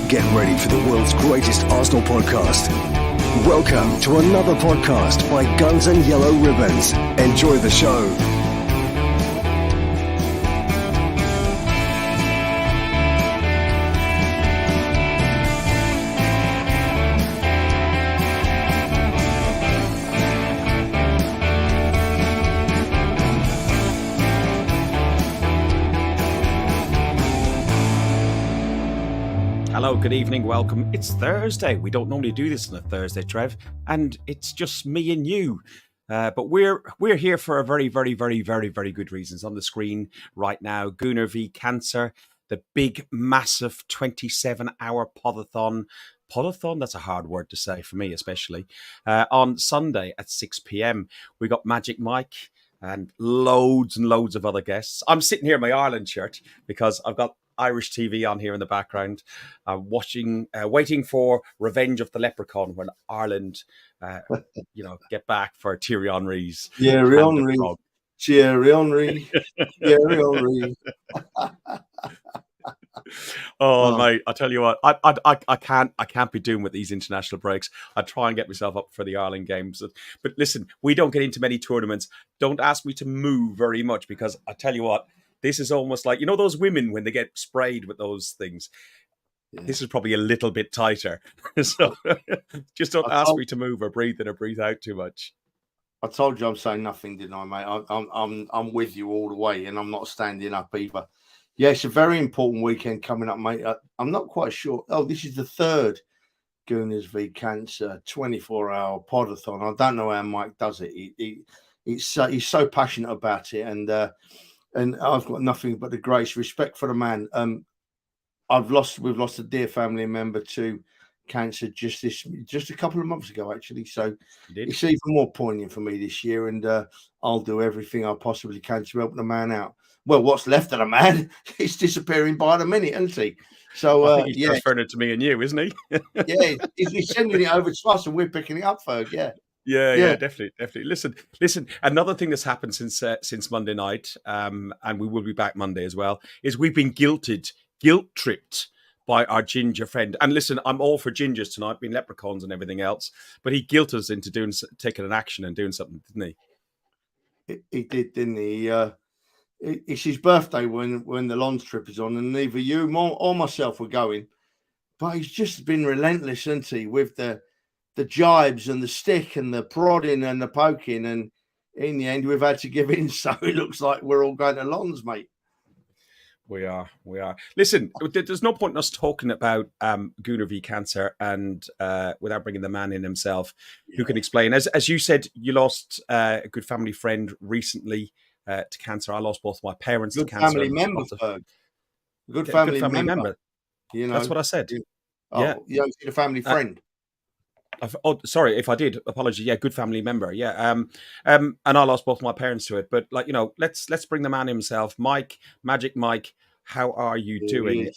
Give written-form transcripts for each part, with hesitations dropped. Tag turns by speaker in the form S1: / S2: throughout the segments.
S1: Get ready for the world's greatest Arsenal podcast. Welcome to another podcast by Guns and Yellow Ribbons. Enjoy the show.
S2: Hello, good evening, welcome. It's Thursday. We don't normally do this on a Thursday, Trev, and it's just me and you. But we're here for a very good reasons. On the screen right now, Gooner V Cancer, the big, massive 27-hour podathon. Podathon, that's a hard word to say for me, especially. On Sunday at 6 p.m. We got Magic Mike and loads of other guests. I'm sitting here in my Ireland shirt because I've got Irish TV on here in the background, waiting for Revenge of the Leprechaun when Ireland, get back for Thierry Henry's.
S3: Thierry Henry, Thierry Henry, Thierry Henry.
S2: Oh, mate! I tell you what, I can't be doing with these international breaks. I try and get myself up for the Ireland games, but listen, we don't get into many tournaments. Don't ask me to move very much because I tell you what. This is almost like, those women when they get sprayed with those things. Yeah. This is probably a little bit tighter. So just don't ask me to move or breathe in or breathe out too much.
S3: I told you I'm saying nothing, didn't I, mate? I'm with you all the way, and I'm not standing up either. Yeah, it's a very important weekend coming up, mate. I'm not quite sure. Oh, this is the third Gooner V Cancer 24-hour podathon. I don't know how Mike does it. He's so passionate about it, and I've got nothing but the greatest respect for the man. We've lost a dear family member to cancer just a couple of months ago, actually. So it's even more poignant for me this year, and I'll do everything I possibly can to help the man out. Well, what's left of the man is disappearing by the minute, isn't he? So
S2: I think he's transferring it to me and you, isn't he?
S3: Yeah, he's sending it over to us, and we're picking it up, Ferg. Yeah.
S2: Yeah, definitely. Listen. Another thing that's happened since Monday night, and we will be back Monday as well, is we've been guilt-tripped by our ginger friend. And listen, I'm all for gingers tonight, being leprechauns and everything else, but he guilted us into taking an action and doing something, didn't
S3: he? He did, didn't he? It's his birthday when the Lons trip is on, and neither you or myself were going. But he's just been relentless, hasn't he, with the jibes and the stick and the prodding and the poking, and in the end we've had to give in, so it looks like we're all going to Lons, mate.
S2: We are. Listen, there's no point in us talking about Gooner V Cancer and without bringing the man in himself, who can explain. As you said, you lost a good family friend recently to cancer. I lost both my parents to cancer.
S3: Family member, good family member.
S2: That's what I said.
S3: You see the family friend.
S2: Sorry if I did. Apology. Yeah, good family member. Yeah. And I lost both my parents to it. But let's bring the man himself, Magic Mike. How are you doing,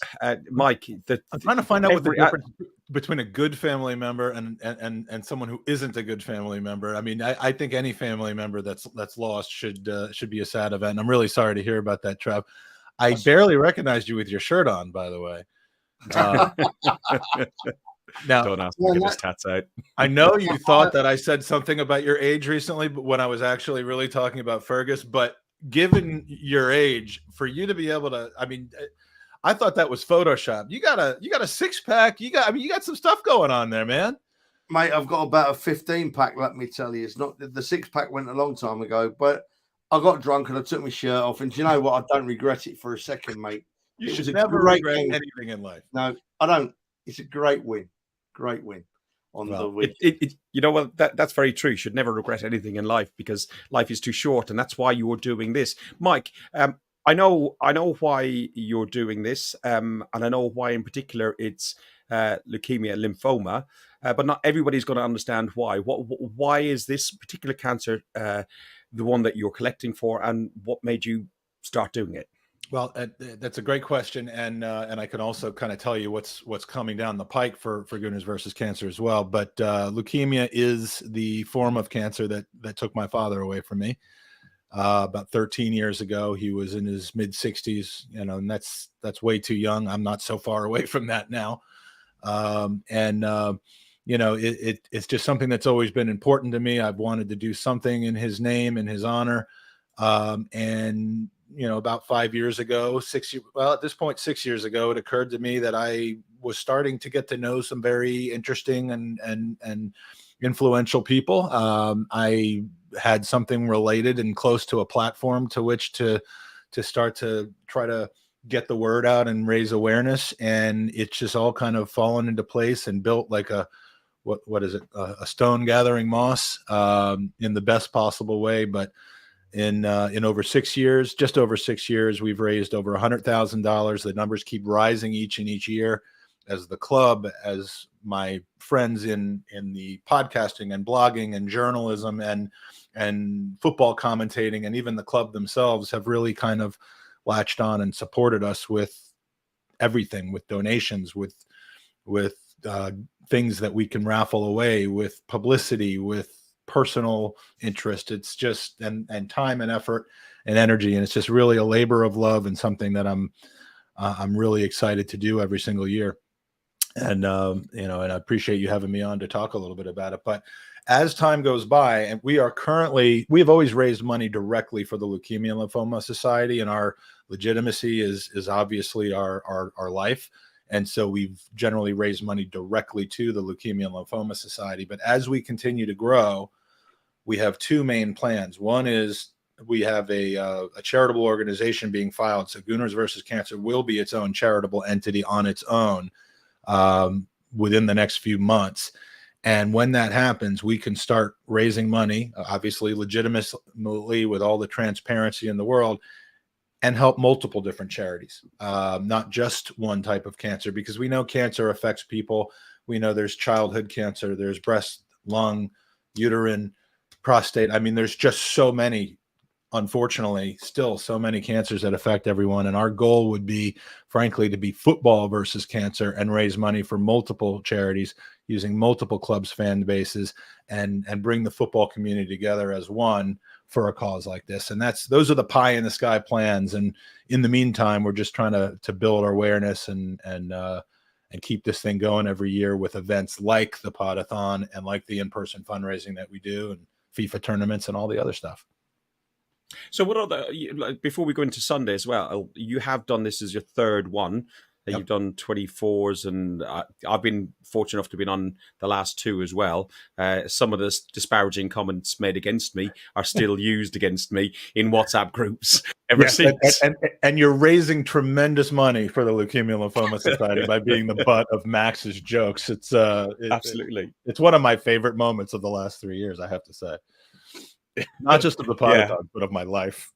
S2: Mike?
S4: I'm trying to find out what the difference between a good family member and someone who isn't a good family member. I mean, I think any family member that's lost should be a sad event. And I'm really sorry to hear about that, Trev. I barely recognized you with your shirt on, by the way. Now,
S2: don't ask me to get his tats out.
S4: I know you thought that I said something about your age recently, but when I was actually really talking about Fergus. But given your age, for you to be able to, I mean, I thought that was Photoshop. You got a six pack. You got some stuff going on there, man.
S3: Mate, I've got about a 15 pack. Let me tell you, it's not the 6 pack went a long time ago, but I got drunk and I took my shirt off. And do you know what? I don't regret it for a second, mate.
S4: You should never regret anything in life.
S3: No, I don't. It's a great win. Great win on the week.
S2: That's very true. You should never regret anything in life because life is too short, and that's why you're doing this, Mike. I know why you're doing this, and I know why in particular it's leukemia, lymphoma, but not everybody's going to understand why. Why is this particular cancer the one that you're collecting for, and what made you start doing it?
S4: Well, that's a great question, and I can also kind of tell you what's coming down the pike for Gooners versus Cancer as well. But leukemia is the form of cancer that took my father away from me about 13 years ago. He was in his mid 60s, and that's way too young. I'm not so far away from that now. It's just something that's always been important to me. I've wanted to do something in his name, in his honor. About 5 years ago, 6 years ago, it occurred to me that I was starting to get to know some very interesting and influential people. I had something related and close to a platform to which to start to try to get the word out and raise awareness. And it's just all kind of fallen into place and built like a stone gathering moss, in the best possible way. But in over 6 years, just over 6 years, we've raised over $100,000. The numbers keep rising each year as the club, as my friends in the podcasting and blogging and journalism and football commentating, and even the club themselves have really kind of latched on and supported us with everything, with donations, with things that we can raffle away, with publicity, with personal interest. It's just and time and effort and energy, and it's just really a labor of love, and something that I'm really excited to do every single year. And and I appreciate you having me on to talk a little bit about it. But as time goes by, and we have always raised money directly for the Leukemia and Lymphoma Society, and our legitimacy is obviously our life. And so we've generally raised money directly to the Leukemia and Lymphoma Society. But as we continue to grow, we have two main plans. One is we have a charitable organization being filed. So Gooner V Cancer will be its own charitable entity on its own within the next few months. And when that happens, we can start raising money, obviously legitimately, with all the transparency in the world, and help multiple different charities, not just one type of cancer, because we know cancer affects people. We know there's childhood cancer, there's breast, lung, uterine, prostate. I mean, there's just so many, unfortunately, still so many cancers that affect everyone. And our goal would be, frankly, to be football versus cancer and raise money for multiple charities using multiple clubs, fan bases, and bring the football community together as one for a cause like this. And those are the pie in the sky plans. And in the meantime, we're just trying to build our awareness and keep this thing going every year with events like the Podathon and like the in-person fundraising that we do, and FIFA tournaments and all the other stuff.
S2: So what before we go into Sunday as well, you have done this as your third one.
S4: Yep.
S2: You've done 24s, and I've been fortunate enough to be on the last two as well. Some of the disparaging comments made against me are still used against me in WhatsApp groups ever since.
S4: And you're raising tremendous money for the Leukemia and Lymphoma Society by being the butt of Max's jokes. It's
S2: Absolutely.
S4: It's one of my favorite moments of the last 3 years, I have to say. Not just of the Podathon, but of my life.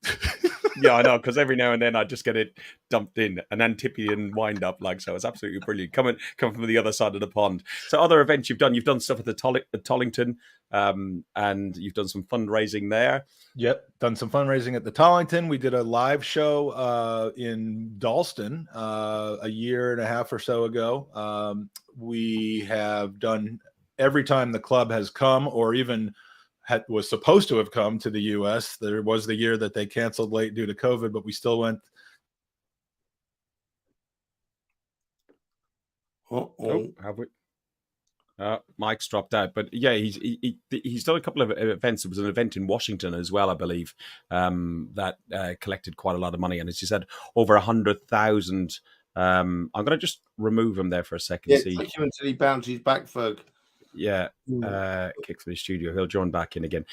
S2: Yeah, I know, because every now and then I just get it dumped in, an Antipodean wind-up, so it's absolutely brilliant. Coming from the other side of the pond. So other events you've done stuff at the Tollington, and you've done some fundraising there.
S4: Yep, done some fundraising at the Tollington. We did a live show in Dalston a year and a half or so ago. We have done, every time the club has come, or even was supposed to have come to the U.S. There was the year that they canceled late due to COVID, but we still went.
S2: Oh, have we? Mike's dropped out, but yeah, he's done a couple of events. There was an event in Washington as well, I believe, that collected quite a lot of money, and as you said, over 100,000. I'm going to just remove him there for a second.
S3: Yeah, take him until he bounces back, Ferg.
S2: Yeah, kicks from the studio. He'll join back in again.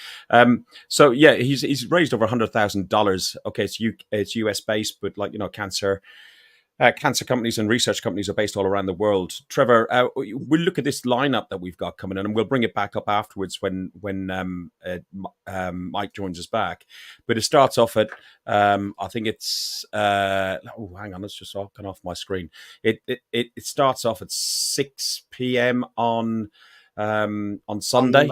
S2: So yeah, he's raised over $100,000. Okay, it's US based, but cancer companies and research companies are based all around the world. Trevor, we'll look at this lineup that we've got coming in, and we'll bring it back up afterwards when Mike joins us back. But it starts off at I think it's hang on, let's just come off my screen. It starts off at 6 p.m. on Sunday.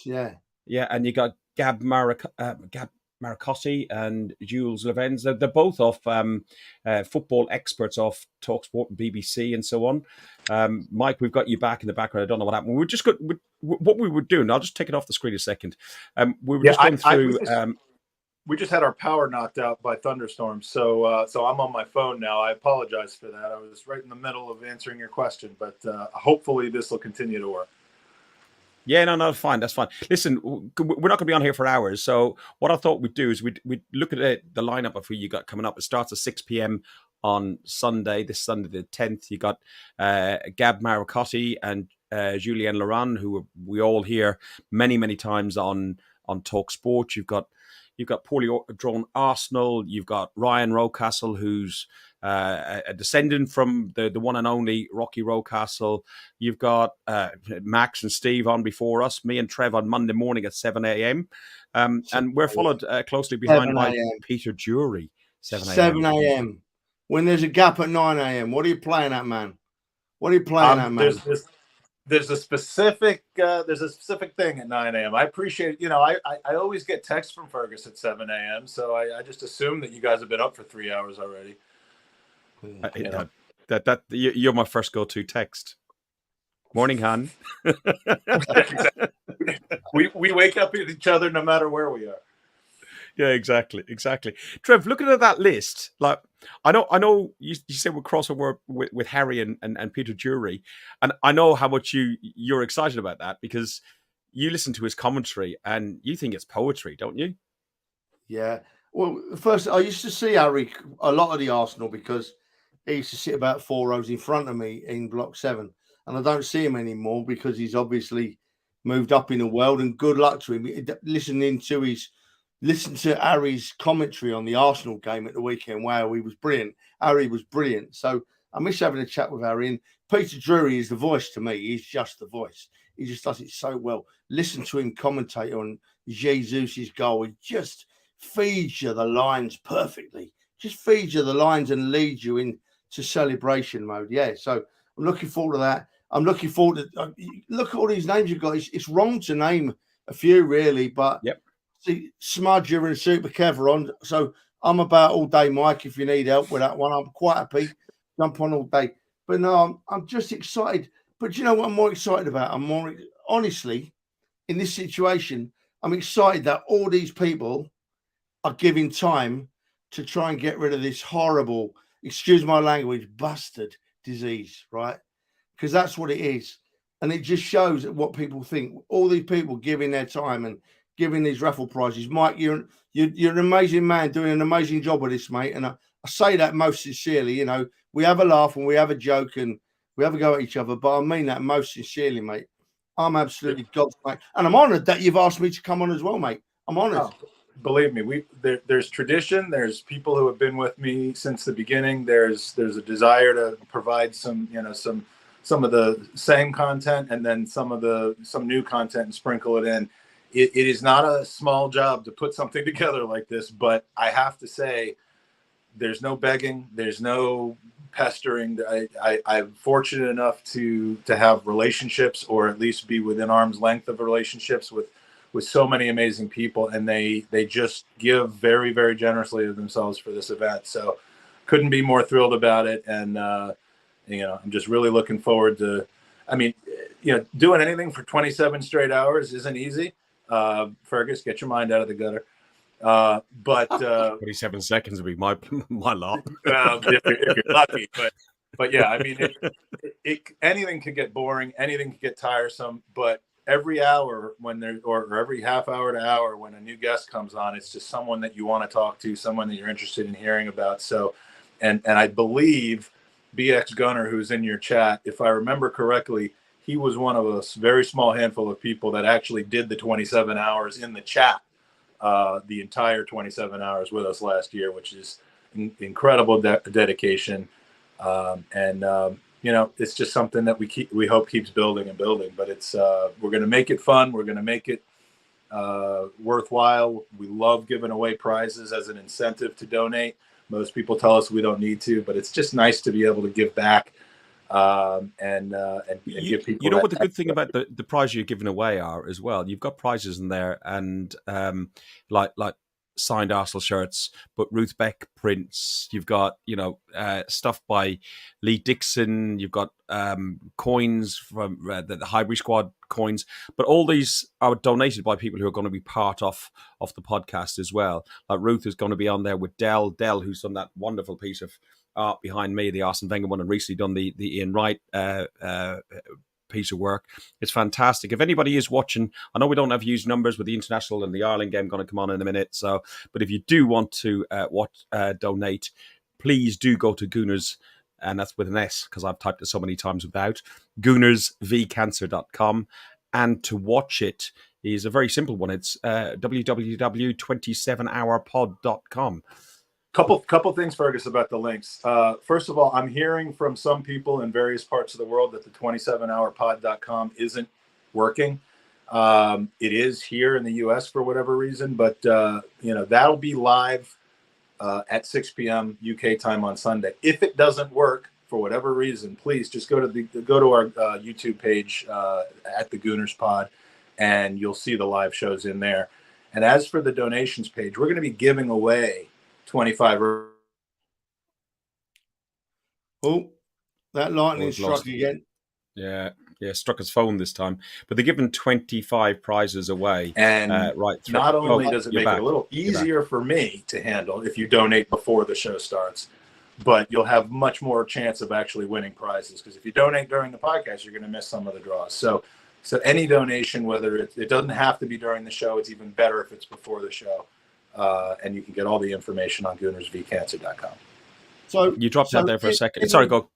S3: Yeah,
S2: and you got Gab Maricotti and Jules Levens. They're both off football experts off TalkSport and BBC and so on. Mike, we've got you back in the background. I don't know what happened.
S3: what
S2: we were doing. I'll just take it off the screen a second. We were just going through.
S4: just had our power knocked out by thunderstorms. So I'm on my phone now. I apologize for that. I was right in the middle of answering your question, but hopefully this will continue to work.
S2: Yeah, no, that's fine. That's fine. Listen, we're not going to be on here for hours. So what I thought we'd do is we'd look at the lineup of who you got coming up. It starts at 6 p.m. on Sunday, this Sunday the 10th. You got Gab Maricotti and Julien Laurent, who we all hear many, many times on Talk Sport. You've got poorly drawn Arsenal. You've got Ryan Rocastle, who's a descendant from the one and only Rocky Rocastle. You've got Max and Steve on before us, me and Trev on Monday morning at 7 a.m. And we're followed closely behind by Peter Jury, 7
S3: a.m. When there's a gap at 9 a.m. What are you playing at, man? What are you playing at, man?
S4: There's a specific thing at 9 a.m. I appreciate it. I always get texts from Fergus at 7 a.m. So I just assume that you guys have been up for 3 hours already.
S2: You're my first go-to text. Morning, Han.
S4: we wake up with each other no matter where we are.
S2: Yeah, exactly. Trev, looking at that list, like I know you said we're crossover with Harry and Peter Jury, and I know how much you're excited about that because you listen to his commentary and you think it's poetry, don't you?
S3: Yeah. Well, first I used to see Harry a lot of the Arsenal because he used to sit about 4 rows in front of me in Block 7, and I don't see him anymore because he's obviously moved up in the world. And good luck to him. Listen to Harry's commentary on the Arsenal game at the weekend. Wow, he was brilliant. Harry was brilliant. So I miss having a chat with Harry. And Peter Drury is the voice to me. He's just the voice. He just does it so well. Listen to him commentate on Jesus' goal. He just feeds you the lines perfectly. Just feeds you the lines and leads you into celebration mode. Yeah, so I'm looking forward to that. I'm looking forward to look at all these names you've got. It's wrong to name a few, really, but
S2: yep.
S3: See, Smudger and Super Kev are on. So I'm about all day, Mike, if you need help with that one. I'm quite happy. Jump on all day. But no, I'm just excited. But you know what I'm more excited about? Honestly, in this situation, I'm excited that all these people are giving time to try and get rid of this horrible, excuse my language, bastard disease, right? Because that's what it is. And it just shows what people think. All these people giving their time and giving these raffle prizes. Mike, you're an amazing man doing an amazing job with this, mate. And I say that most sincerely. We have a laugh and we have a joke and we have a go at each other, but I mean that most sincerely, mate. I'm absolutely gobsmacked. And I'm honoured that you've asked me to come on as well, mate. I'm honoured.
S4: Oh, believe me, there's tradition. There's people who have been with me since the beginning. There's a desire to provide some of the same content and then some new content and sprinkle it in. It is not a small job to put something together like this, but I have to say there's no begging. There's no pestering. I'm fortunate enough to have relationships or at least be within arm's length of relationships with so many amazing people. And they just give very, very generously of themselves for this event. So couldn't be more thrilled about it. And, I'm just really looking forward to, doing anything for 27 straight hours isn't easy. Fergus, get your mind out of the gutter. But
S2: 27 seconds would be my lot.
S4: If you're lucky, but yeah, I mean, anything could get boring, anything could get tiresome. But every hour or every half hour to hour when a new guest comes on, it's just someone that you want to talk to, someone that you're interested in hearing about. So, and I believe BX Gunner, who's in your chat, if I remember correctly, he was one of a very small handful of people that actually did the 27 hours in the chat, the entire 27 hours with us last year, which is incredible dedication. It's just something that we hope keeps building and building, but we're going to make it fun. We're going to make it worthwhile. We love giving away prizes as an incentive to donate. Most people tell us we don't need to, but it's just nice to be able to give back. And give people
S2: what the good thing about the prize you're giving away are as well. You've got prizes in there, and like signed Arsenal shirts, but Ruth Beck prints. You've got, stuff by Lee Dixon. You've got coins from the Highbury Squad coins. But all these are donated by people who are going to be part of the podcast as well. Like Ruth is going to be on there with Dell, who's done that wonderful piece of art behind me, the Arsene Wenger one, and recently done the Ian Wright piece of work. It's fantastic. If anybody is watching, I know we don't have huge numbers with the international and the Ireland game going to come on in a minute. But if you do want to donate, please do go to Gooners, and that's with an S because I've typed it so many times without, GoonersVCancer.com. And to watch it is a very simple one. It's www.27hourpod.com.
S4: Couple things, Fergus, about the links. First of all, I'm hearing from some people in various parts of the world that the 27hourpod.com isn't working. It is here in the U.S. for whatever reason, but that'll be live at 6 p.m. UK time on Sunday. If it doesn't work for whatever reason, please just go to our YouTube page at the Gooners Pod, and you'll see the live shows in there. And as for the donations page, we're going to be giving away 25.
S3: Oh, that lightning struck again.
S2: Yeah, struck his phone this time. But they're giving 25 prizes away.
S4: And
S2: right through.
S4: Not only does it make it a little easier for me to handle if you donate before the show starts, but you'll have much more chance of actually winning prizes. Because if you donate during the podcast, you're going to miss some of the draws. So any donation, whether it doesn't have to be during the show, it's even better if it's before the show. And you can get all the information on GoonersVCancer.com.
S3: So
S2: you dropped out there for a second. Sorry, go,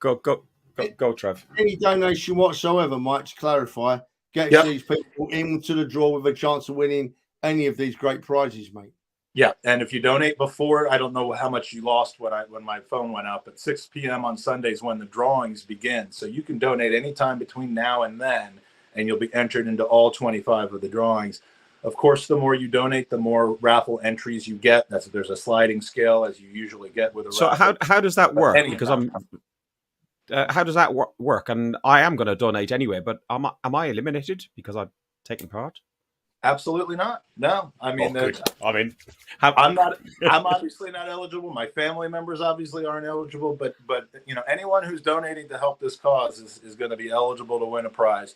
S2: Trev.
S3: Any donation whatsoever, Mike, to clarify, gets these people into the draw with a chance of winning any of these great prizes, mate.
S4: Yeah, and if you donate before, I don't know how much you lost when my phone went out, but 6 p.m. on Sundays when the drawings begin. So you can donate anytime between now and then, and you'll be entered into all 25 of the drawings. Of course, the more you donate, the more raffle entries you get. There's a sliding scale, as you usually get with a raffle.
S2: So how does that work? Because how does that work? And I am going to donate anyway, but am I eliminated because I've taken part?
S4: Absolutely not. No, I mean,
S2: I'm
S4: not. I'm obviously not eligible. My family members obviously aren't eligible. But anyone who's donating to help this cause is going to be eligible to win a prize.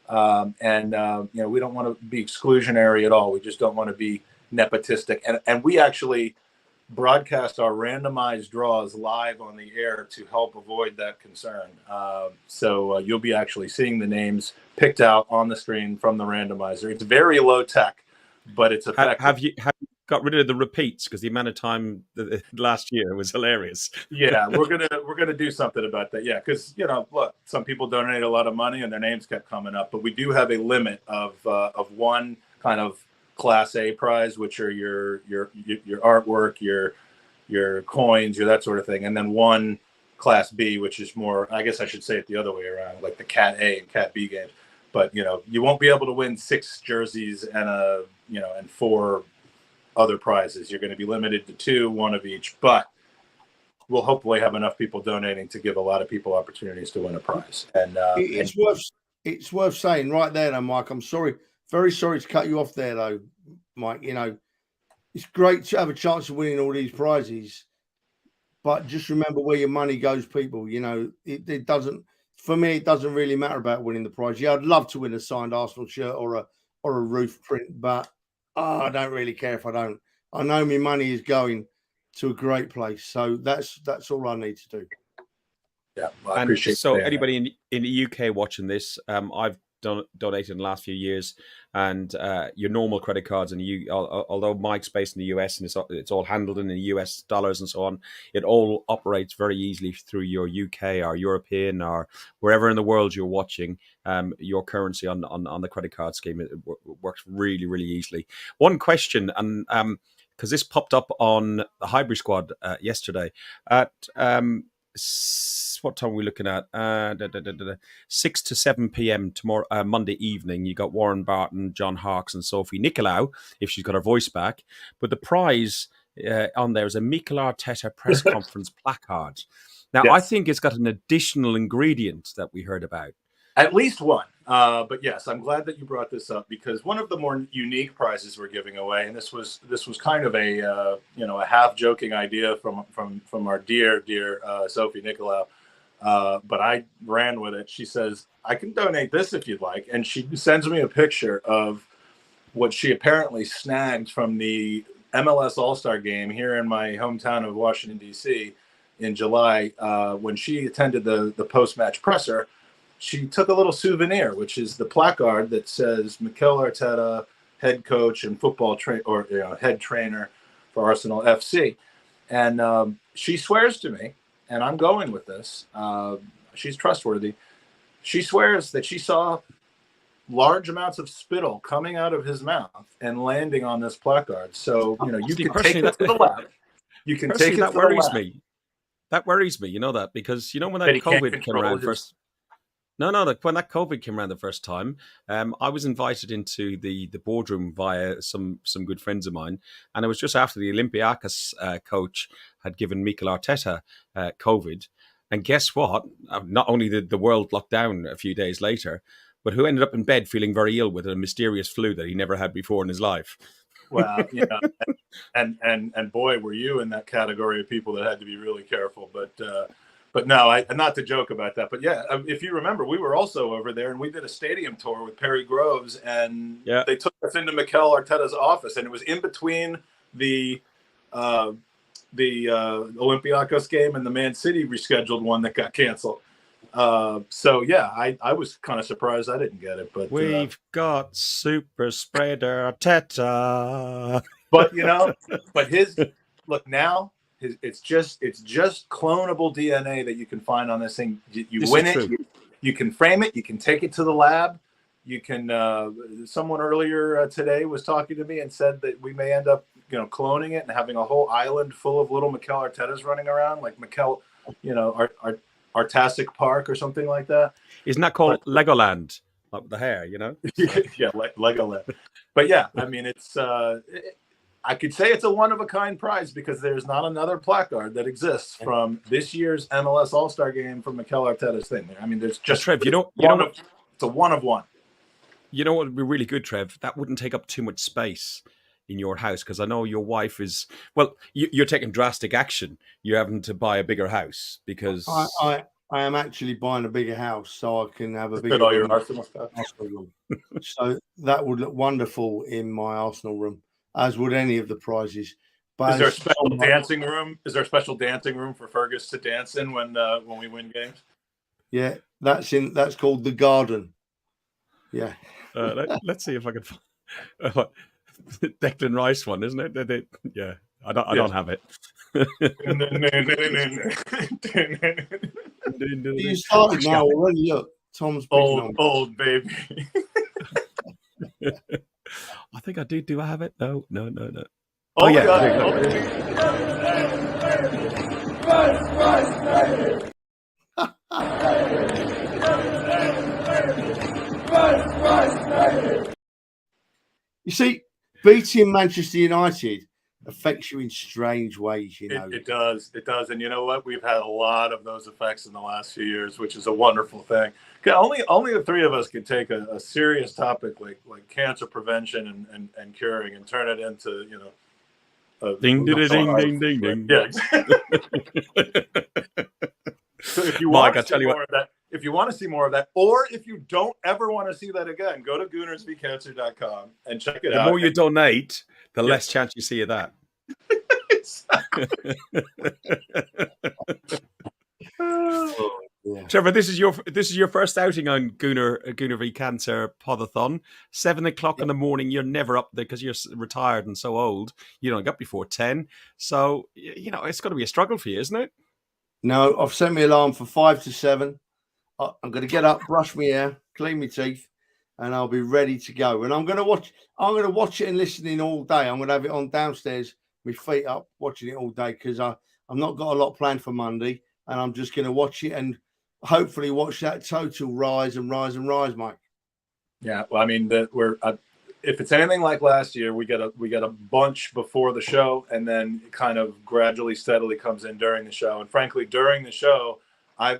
S4: We don't want to be exclusionary at all. We just don't want to be nepotistic. And we actually broadcast our randomized draws live on the air to help avoid that concern. So you'll be actually seeing the names picked out on the screen from the randomizer. It's very low tech, but it's effective.
S2: Have you got rid of the repeats? Because the amount of time last year was hilarious.
S4: Yeah, we're gonna do something about that. Yeah, because look, some people donate a lot of money and their names kept coming up, but we do have a limit of one kind of Class A prize, which are your artwork, your coins, your that sort of thing, and then one Class B, which is more, I guess I should say it the other way around, like the Cat A and Cat B games. But you won't be able to win 6 jerseys and and 4 other prizes. You're going to be limited to 2, 1 of each, but we'll hopefully have enough people donating to give a lot of people opportunities to win a prize. And
S3: it's worth saying right there, though, Mike. I'm sorry, very sorry to cut you off there, though, Mike. It's great to have a chance of winning all these prizes, but just remember where your money goes, people. It doesn't. For me, it doesn't really matter about winning the prize. Yeah, I'd love to win a signed Arsenal shirt or a roof print, but I don't really care if I don't. I know my money is going to a great place, so that's all I need to do.
S4: Yeah, well, I appreciate.
S2: So anybody in the UK watching this, I've donated in the last few years, and your normal credit cards, and although Mike's based in the US and it's all handled in the US dollars and so on, it all operates very easily through your UK or European or wherever in the world you're watching. Your currency on the credit card scheme, it works really, really easily. One question, and because this popped up on the Highbury Squad yesterday at what time are we looking at? 6 to 7 p.m. tomorrow, Monday evening. You got Warren Barton, John Harkes, and Sophie Nicolau, if she's got her voice back. But the prize on there is a Mikel Arteta press conference placard. Now, yes. I think it's got an additional ingredient that we heard about.
S4: At least one. But yes, I'm glad that you brought this up, because one of the more unique prizes we're giving away, and this was kind of a a half joking idea from our dear Sophie Nicolau, but I ran with it. She says, I can donate this if you'd like, and she sends me a picture of what she apparently snagged from the MLS All-Star game here in my hometown of Washington D.C. in July, when she attended the post-match presser. She took a little souvenir, which is the placard that says Mikel Arteta, head coach and head trainer for Arsenal FC. And she swears to me, and I'm going with this. She's trustworthy. She swears that she saw large amounts of spittle coming out of his mouth and landing on this placard. So, you can take it to the lab. You can take it to the lab. That worries me.
S2: That worries me. You know that, because when that COVID came around first. No, when that COVID came around the first time, I was invited into the boardroom via some good friends of mine, and it was just after the Olympiacos coach had given Mikel Arteta COVID. And guess what? Not only did the world lock down a few days later, but who ended up in bed feeling very ill with a mysterious flu that he never had before in his life.
S4: Well, and boy, were you in that category of people that had to be really careful. But no, not to joke about that. But yeah, if you remember, we were also over there, and we did a stadium tour with Perry Groves, and they took us into Mikel Arteta's office, and it was in between the Olympiacos game and the Man City rescheduled one that got canceled. So yeah, I was kind of surprised I didn't get it. But
S2: we've got super spreader Arteta.
S4: But his look now. It's just clonable DNA that you can find on this thing. You win it, you can frame it, you can take it to the lab. You can. Someone earlier today was talking to me and said that we may end up, cloning it and having a whole island full of little Mikel Artetas running around, like Mikel, Artasic Park or something like that.
S2: Isn't that called Legoland? Like the hair,
S4: Yeah, like Legoland. But yeah, I mean, it's. I could say it's a one-of-a-kind prize, because there's not another placard that exists from this year's MLS All-Star game from Mikel Arteta's thing there. I mean, there's just
S2: Trev. It's
S4: a one of one.
S2: You know what would be really good, Trev? That wouldn't take up too much space in your house, because I know your wife is. Well, you're taking drastic action. You're having to buy a bigger house because
S3: I am actually buying a bigger house so I can have a bigger
S4: all your Arsenal stuff.
S3: room. So that would look wonderful in my Arsenal room, as would any of the prizes. But
S4: is there a special dancing room? Is there a special dancing room for Fergus to dance in when we win games?
S3: Yeah, that's called the garden. Yeah.
S2: Let's see if I can find Declan Rice one, isn't it? Yeah, I don't have it.
S3: You started now already. Look, Tom's
S4: old baby.
S2: I think I do. Do I have it? No.
S4: Oh yeah.
S3: You see, beating Manchester United affects you in strange ways,
S4: It does. And you know what? We've had a lot of those effects in the last few years, which is a wonderful thing. Only the three of us can take a serious topic like cancer prevention and curing and turn it into,
S2: ding, ding, ding.
S4: Yeah. So if you want to see more of that, if you want to see more of that, or if you don't ever want to see that again, go to GoonersVCancer.com and check it out.
S2: The more you donate, the less chance you see of that. Trevor, this is your first outing on Gooner V Cancer Podathon. 7:00 in the morning. You're never up there because you're retired and so old. You don't get up before 10. So it's got to be a struggle for you, isn't it?
S3: No, I've set my alarm for 5 to 7. I'm going to get up, brush my hair, clean my teeth, and I'll be ready to go. And I'm going to watch it and listen in all day. I'm going to have it on downstairs, my feet up, watching it all day, because I've not got a lot planned for Monday, and I'm just going to watch it and hopefully watch that total rise and rise and rise, Mike.
S4: Yeah, well, I mean, if it's anything like last year, we get a bunch before the show, and then it kind of gradually, steadily comes in during the show. And frankly, during the show,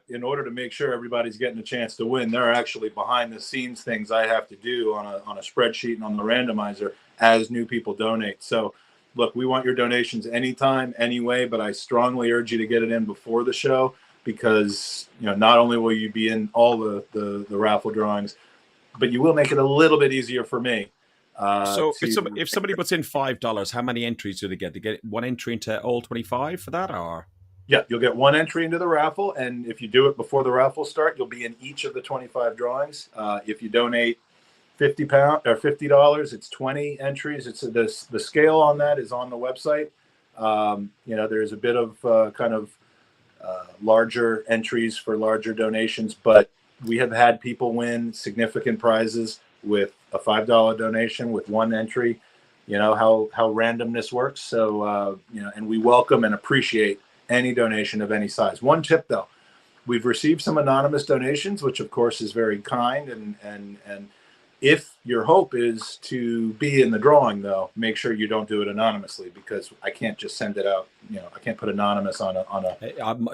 S4: in order to make sure everybody's getting a chance to win, there are actually behind the scenes things I have to do on a spreadsheet and on the randomizer as new people donate. So look, we want your donations anytime, anyway, but I strongly urge you to get it in before the show, because not only will you be in all the raffle drawings, but you will make it a little bit easier for me.
S2: So if somebody puts in $5, how many entries do they get? They get one entry into all 25 for that, or?
S4: Yeah, you'll get one entry into the raffle, and if you do it before the raffle start, you'll be in each of the 25 drawings. If you donate $50, it's 20 entries. It's the scale on that is on the website. There's a bit of larger entries for larger donations, but we have had people win significant prizes with a $5 donation with one entry. You know how randomness works. So and we welcome and appreciate any donation of any size. One tip though, we've received some anonymous donations, which of course is very kind. And if your hope is to be in the drawing though, make sure you don't do it anonymously, because I can't just send it out. I can't put anonymous on a.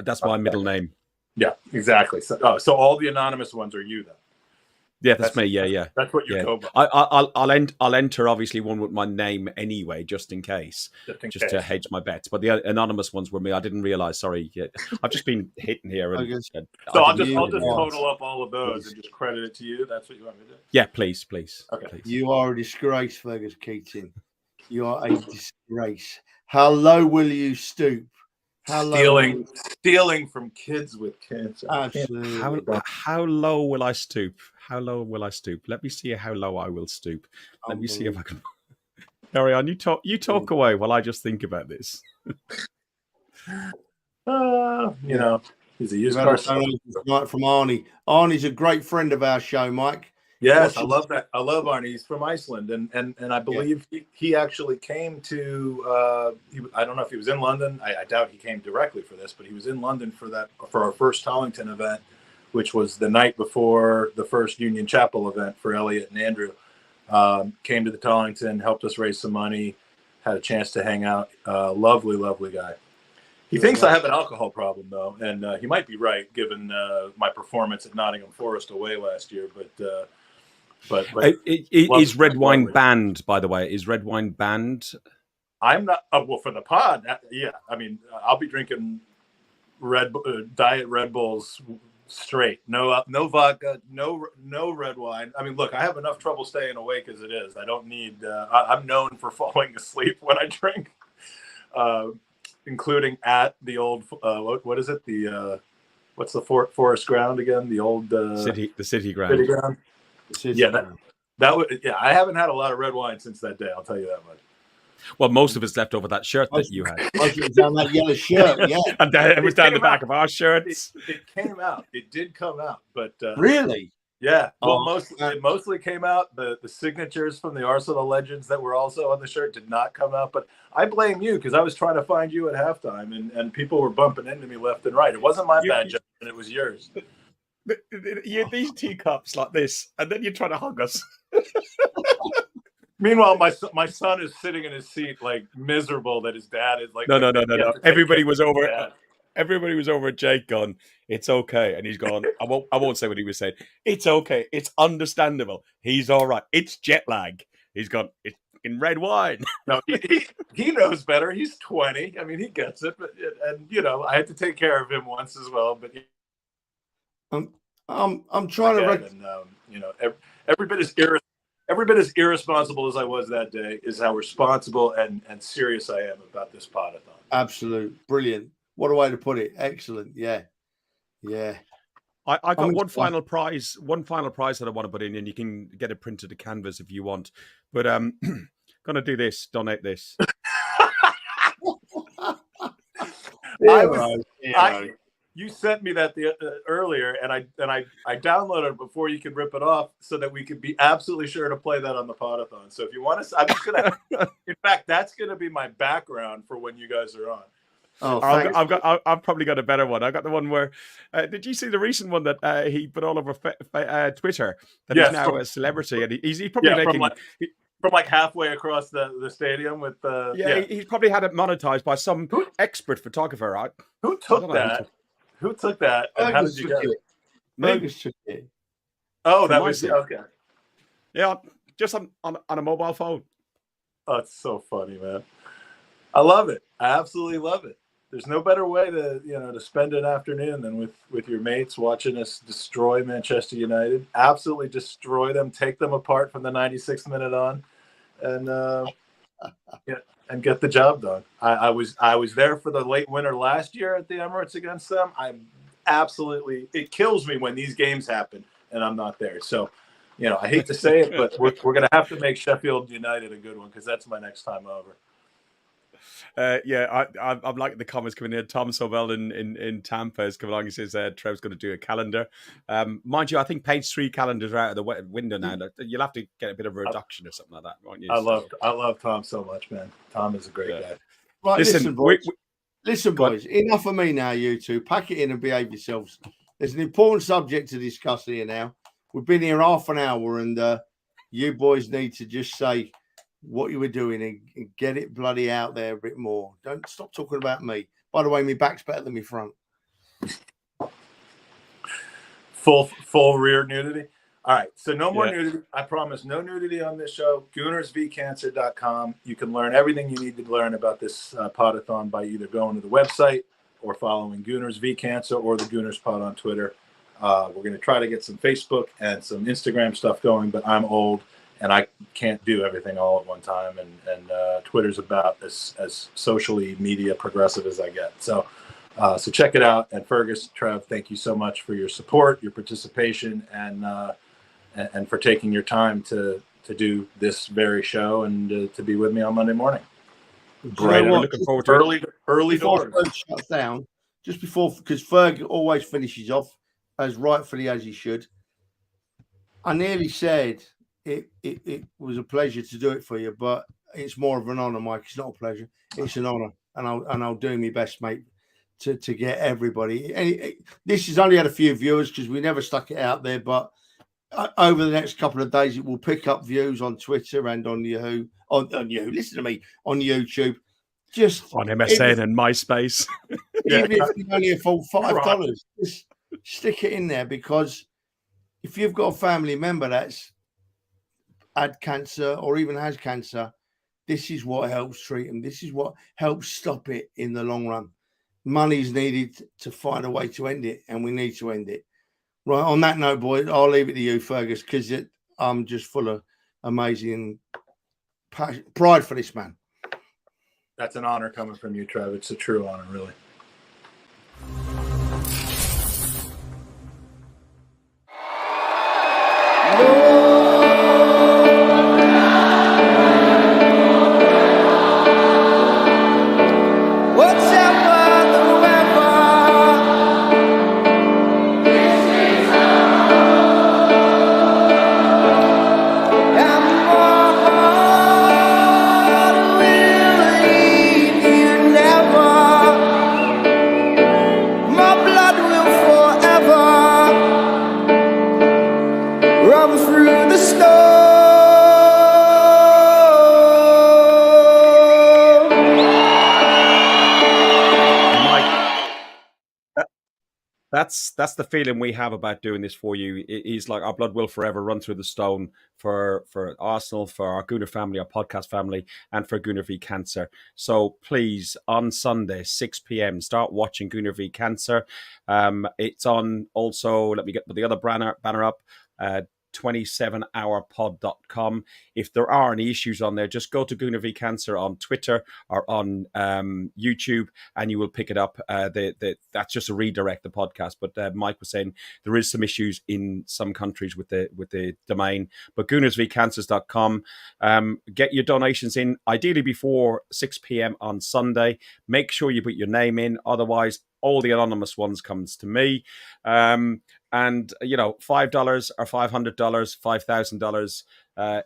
S2: That's my middle name.
S4: Yeah, exactly. So all the anonymous ones are you then.
S2: Yeah, that's me. Yeah.
S4: That's what you go by.
S2: I'll enter obviously one with my name anyway, just in case, to hedge my bets. But the anonymous ones were me. I didn't realize. Sorry, I've just been hitting here.
S4: I'll just total up all of those and just credit it to you. That's what you want me to do.
S2: Yeah, please.
S4: Okay.
S2: Please.
S3: You are a disgrace, Fergus Keating. You are a disgrace. How low will you stoop?
S4: Stealing from kids with cancer.
S3: Absolutely.
S2: How low will I stoop? How low will I stoop? Let me see how low I will stoop. Let me see if I can. Carry on. You talk away while I just think about this.
S4: He's a used car
S3: tonight from Arnie. Arnie's a great friend of our show, Mike.
S4: Yes, I love that. I love Arnie. He's from Iceland, and I believe he actually came to. I don't know if he was in London. I doubt he came directly for this, but he was in London for our first Tollington event, which was the night before the first Union Chapel event for Elliot and Andrew. Came to the Tollington, helped us raise some money, had a chance to hang out. Lovely, lovely guy. He thinks I have an alcohol problem though, and he might be right given my performance at Nottingham Forest away last year, but.
S2: Is red wine banned, by the way? Is red wine banned?
S4: I'm not. Well, for the pod, yeah. I mean, I'll be drinking diet Red Bulls straight. No vodka. No red wine. I mean, look, I have enough trouble staying awake as it is. I don't need. I'm known for falling asleep when I drink, including at the old. What is it? What's the Forest Ground again? The old
S2: City Ground.
S4: City Ground. I haven't had a lot of red wine since that day. I'll tell you that much.
S2: Well, most of it's left over that shirt that you had.
S3: It was down that yellow shirt, yeah.
S2: And it was down the back of our shirts.
S4: It came out. It did come out, but
S3: really,
S4: yeah. Well, it mostly came out. The signatures from the Arsenal legends that were also on the shirt did not come out. But I blame you, because I was trying to find you at halftime, and people were bumping into me left and right. It wasn't my bad, Justin. It was yours.
S2: You had these teacups like this, and then you're trying to hug us.
S4: Meanwhile, my son is sitting in his seat, like miserable that his dad is like.
S2: No. Everybody was over. Everybody was over at Jake gone, it's okay. And he's gone, I won't say what he was saying. It's okay. It's understandable. He's all right. It's jet lag. He's gone, it's in red wine.
S4: No, he knows better. He's 20. I mean, he gets it. And I had to take care of him once as well. But
S3: I'm trying
S4: to every bit as irresponsible as I was that day is how responsible and serious I am about this podathon.
S3: Absolute brilliant. What a way to put it. Excellent. Yeah.
S2: I got one final prize that I want to put in, and you can get it printed to canvas if you want. But gonna do this, donate this.
S4: You sent me that earlier, and I downloaded it before you could rip it off, so that we could be absolutely sure to play that on the podathon. So if you want to, I'm just gonna. In fact, that's gonna be my background for when you guys are on.
S3: Oh,
S2: I've probably got a better one. I got the one where. Did you see the recent one that he put all over Twitter? That he's now a celebrity, and he's probably making.
S4: From like halfway across the stadium with
S2: he's probably had it monetized by some expert photographer, right?
S4: Who took that? Who took that? And how did you get it?
S3: Fergus took it.
S4: Oh, that was okay.
S2: Yeah, just on a mobile phone.
S4: Oh, it's so funny, man. I love it. I absolutely love it. There's no better way to spend an afternoon than with your mates watching us destroy Manchester United. Absolutely destroy them, take them apart from the 96th minute on, and get the job done. I was there for the late winner last year at the Emirates against them. It kills me when these games happen and I'm not there. So, I hate to say it, but we're going to have to make Sheffield United a good one because that's my next time over.
S2: I'm liking the comments coming in. Tom Sobel in Tampa is coming along. He says Trev's going to do a calendar. Mind you, I think page 3 calendars are out of the window now. You'll have to get a bit of a reduction or something like that, won't you?
S4: I love Tom so much, man. Tom is a great guy.
S3: Right, listen, boys. Listen, boys. Enough of me now, you two. Pack it in and behave yourselves. There's an important subject to discuss here now. We've been here half an hour, and you boys need to just say what you were doing and get it bloody out there a bit more. Don't stop talking about me. By the way, my back's better than my front.
S4: Full rear nudity. All right, so no more nudity. I promise, no nudity on this show. GoonersVCancer.com. You can learn everything you need to learn about this podathon by either going to the website or following Gooners V Cancer or the Gooners Pod on Twitter. We're going to try to get some Facebook and some Instagram stuff going, but I'm old and I can't do everything all at one time. And Twitter's about as socially media progressive as I get. So check it out. And Fergus, Trev, thank you so much for your support, your participation, and for taking your time to do this very show and to be with me on Monday morning.
S2: Great. I'm looking forward to
S3: early
S2: doors.
S3: Ferg shuts down, just before, because Ferg always finishes off as rightfully as he should. I nearly said it was a pleasure to do it for you, but it's more of an honor, Mike. It's not a pleasure. It's an honor, and I'll do my best, mate, to get everybody. And this has only had a few viewers because we never stuck it out there, but over the next couple of days, it will pick up views on Twitter and on Yahoo. On Yahoo, listen to me, on YouTube. Just
S2: on MSN and MySpace.
S3: Even if it's only a full $5, just stick it in there, because if you've got a family member that's had cancer or even has cancer, this is what helps treat them. This is what helps stop it in the long run. Money's needed to find a way to end it, and we need to end it. Right, on that note, boys, I'll leave it to you, Fergus, because I'm just full of amazing pride for this man.
S4: That's an honor coming from you, Trev. It's a true honor, really.
S2: That's the feeling we have about doing this for you. It is like our blood will forever run through the stone for Arsenal, for our Gooner family, our podcast family, and for Gooner V Cancer. So please, on Sunday, 6 p.m., start watching Gooner V Cancer. It's on also, let me get the other banner up, 27hourpod.com. If there are any issues on there, just go to Gooner V Cancer on Twitter or on YouTube, and you will pick it up. That's just a redirect the podcast. But Mike was saying there is some issues in some countries with the domain. But GoonersVCancers.com. Get your donations in, ideally before 6 p.m. on Sunday. Make sure you put your name in, otherwise all the anonymous ones comes to me. And, $5 or $500, $5,000,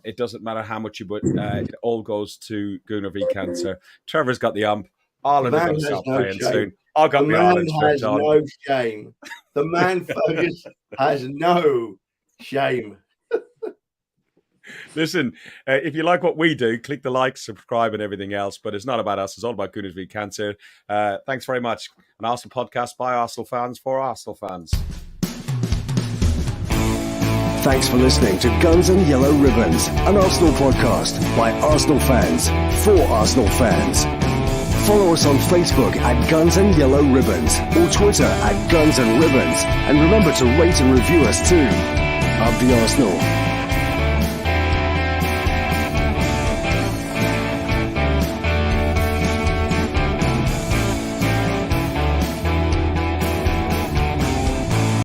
S2: it doesn't matter how much you put, it all goes to Gooner V Cancer. Trevor's got the ump. Ireland are going to stop playing soon. I've got the Ireland
S3: has no shame. The man Fergus has no shame.
S2: Listen, if you like what we do, click the like, subscribe, and everything else. But it's not about us. It's all about Gooner V Cancer. Thanks very much. An Arsenal podcast by Arsenal fans for Arsenal fans.
S1: Thanks for listening to Guns and Yellow Ribbons, an Arsenal podcast by Arsenal fans for Arsenal fans. Follow us on Facebook at Guns and Yellow Ribbons or Twitter at Guns and Ribbons. And remember to rate and review us too. Up the Arsenal.